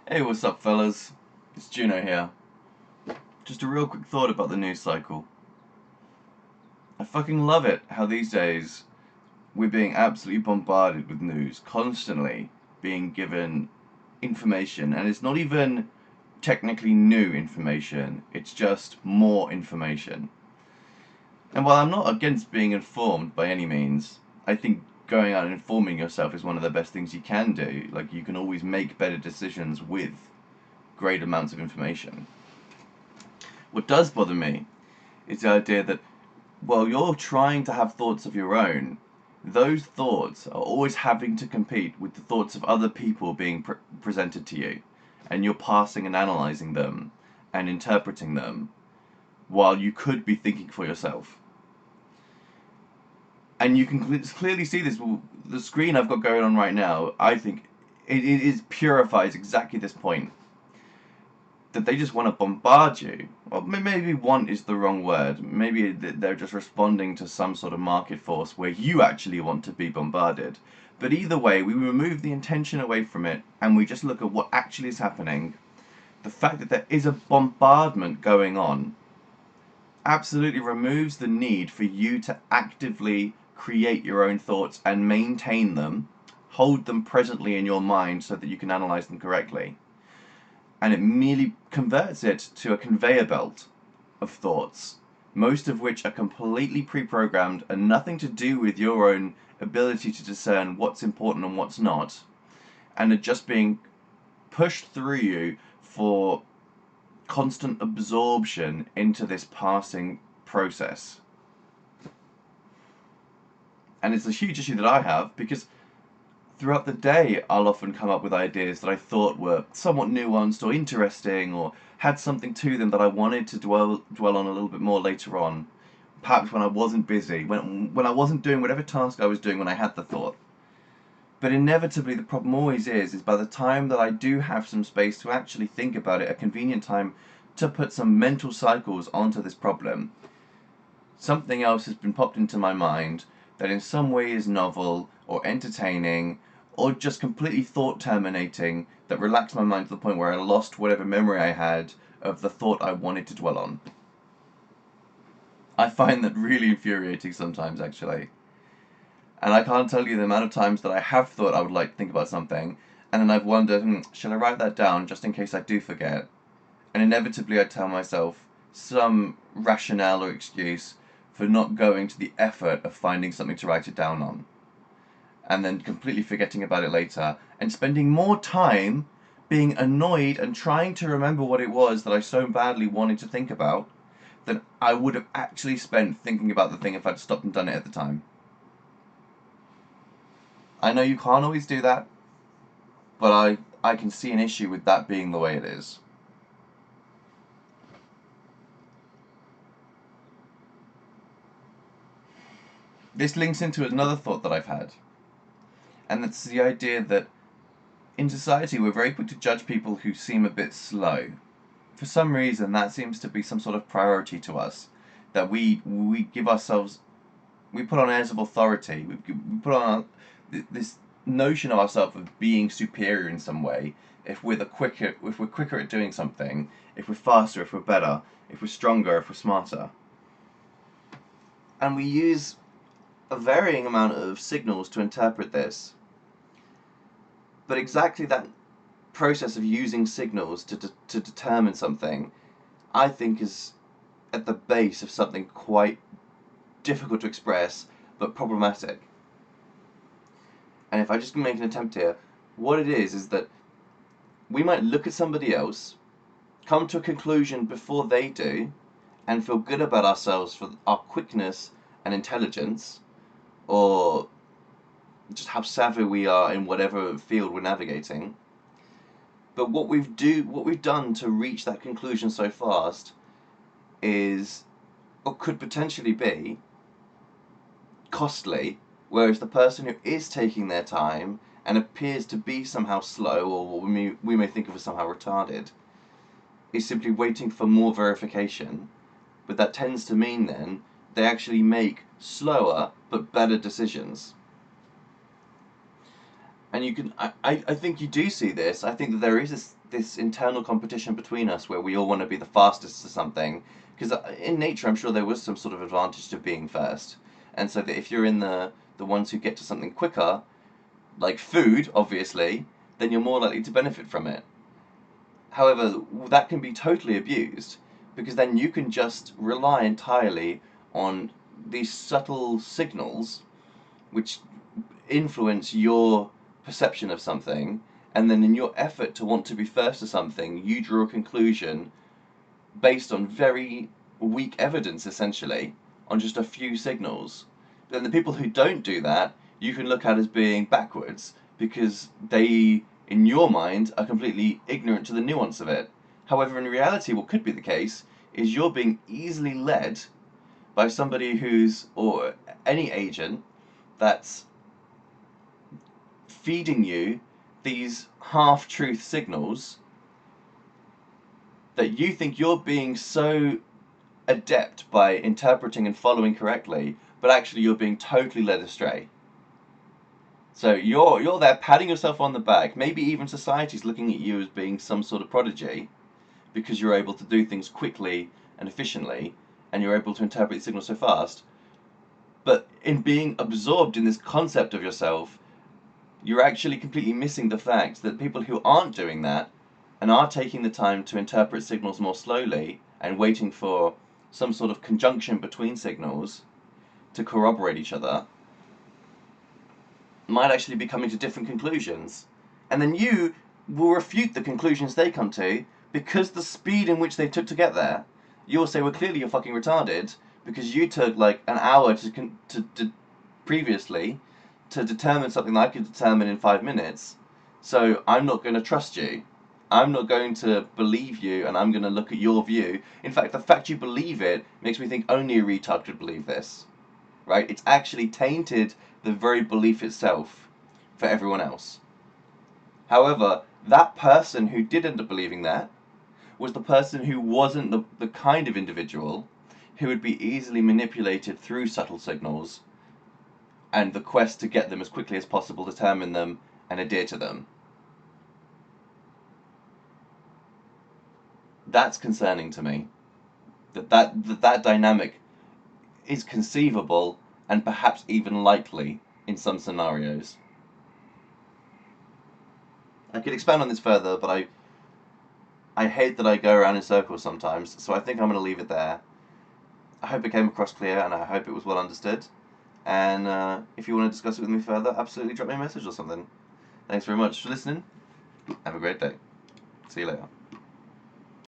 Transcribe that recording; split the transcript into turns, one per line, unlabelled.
Hey, what's up, fellas? It's Juno here. Just a real quick thought about the news cycle. I fucking love it how these days we're being absolutely bombarded with news, constantly being given information, and it's not even technically new information, it's just more information. And while I'm not against being informed by any means, I think going out and informing yourself is one of the best things you can do. Like, you can always make better decisions with great amounts of information. What does bother me is the idea that while you're trying to have thoughts of your own, those thoughts are always having to compete with the thoughts of other people being presented to you, and you're passing and analyzing them and interpreting them while you could be thinking for yourself. And you can clearly see this. The screen I've got going on right now, I think it purifies exactly this point, that they just want to bombard you. Well, maybe want is the wrong word. Maybe they're just responding to some sort of market force where you actually want to be bombarded. But either way, we remove the intention away from it and we just look at what actually is happening. The fact that there is a bombardment going on absolutely removes the need for you to actively create your own thoughts and maintain them, hold them presently in your mind so that you can analyze them correctly, and it merely converts it to a conveyor belt of thoughts, most of which are completely pre-programmed and nothing to do with your own ability to discern what's important and what's not, and are just being pushed through you for constant absorption into this passing process. And it's a huge issue that I have because throughout the day, I'll often come up with ideas that I thought were somewhat nuanced or interesting, or had something to them that I wanted to dwell on a little bit more later on. Perhaps when I wasn't busy, when I wasn't doing whatever task I was doing when I had the thought. But inevitably, the problem always is by the time that I do have some space to actually think about it, a convenient time to put some mental cycles onto this problem, something else has been popped into my mind that in some way is novel or entertaining or just completely thought terminating, that relaxed my mind to the point where I lost whatever memory I had of the thought I wanted to dwell on. I find that really infuriating sometimes, actually. And I can't tell you the amount of times that I have thought I would like to think about something, and then I've wondered, shall I write that down just in case I do forget? And inevitably I tell myself some rationale or excuse for not going to the effort of finding something to write it down on, and then completely forgetting about it later, and spending more time being annoyed and trying to remember what it was that I so badly wanted to think about than I would have actually spent thinking about the thing if I'd stopped and done it at the time. I know you can't always do that, but I can see an issue with that being the way it is. This links into another thought that I've had, and that's the idea that in society we're very quick to judge people who seem a bit slow. For some reason, that seems to be some sort of priority to us, that we give ourselves, we put on airs of authority, we put on this notion of ourselves of being superior in some way. If we're quicker at doing something, if we're faster, if we're better, if we're stronger, if we're smarter, and we use a varying amount of signals to interpret this. But exactly that process of using signals to determine something, I think, is at the base of something quite difficult to express, but problematic. And if I just make an attempt here, what it is that we might look at somebody else, come to a conclusion before they do, and feel good about ourselves for our quickness and intelligence, or just how savvy we are in whatever field we're navigating. But what we've done to reach that conclusion so fast is, or could potentially be, costly, whereas the person who is taking their time and appears to be somehow slow, or what we may think of as somehow retarded, is simply waiting for more verification. But that tends to mean then they actually make slower but better decisions. And you can, I think you do see this. I think that there is this internal competition between us where we all want to be the fastest to something. Because in nature, I'm sure there was some sort of advantage to being first. And so that if you're in the ones who get to something quicker, like food, obviously, then you're more likely to benefit from it. However, that can be totally abused because then you can just rely entirely on these subtle signals which influence your perception of something, and then in your effort to want to be first to something, you draw a conclusion based on very weak evidence, essentially, on just a few signals. Then the people who don't do that, you can look at as being backwards because they, in your mind, are completely ignorant to the nuance of it. However, in reality, what could be the case is you're being easily led by somebody who's, or any agent, that's feeding you these half-truth signals that you think you're being so adept by interpreting and following correctly, but actually you're being totally led astray. So you're there patting yourself on the back. Maybe even society's looking at you as being some sort of prodigy because you're able to do things quickly and efficiently, and you're able to interpret the signals so fast. But in being absorbed in this concept of yourself, you're actually completely missing the fact that people who aren't doing that and are taking the time to interpret signals more slowly and waiting for some sort of conjunction between signals to corroborate each other might actually be coming to different conclusions. And then you will refute the conclusions they come to because the speed in which they took to get there. You'll say, well, clearly you're fucking retarded because you took like an hour to previously to determine something that I could determine in 5 minutes. So I'm not going to trust you. I'm not going to believe you, and I'm going to look at your view. In fact, the fact you believe it makes me think only a retard could believe this. Right? It's actually tainted the very belief itself for everyone else. However, that person who did end up believing that was the person who wasn't the kind of individual who would be easily manipulated through subtle signals and the quest to get them as quickly as possible, determine them, and adhere to them. That's concerning to me. That dynamic is conceivable and perhaps even likely in some scenarios. I could expand on this further, but I hate that I go around in circles sometimes, so I think I'm going to leave it there. I hope it came across clear, and I hope it was well understood. And if you want to discuss it with me further, absolutely drop me a message or something. Thanks very much for listening. Have a great day. See you later.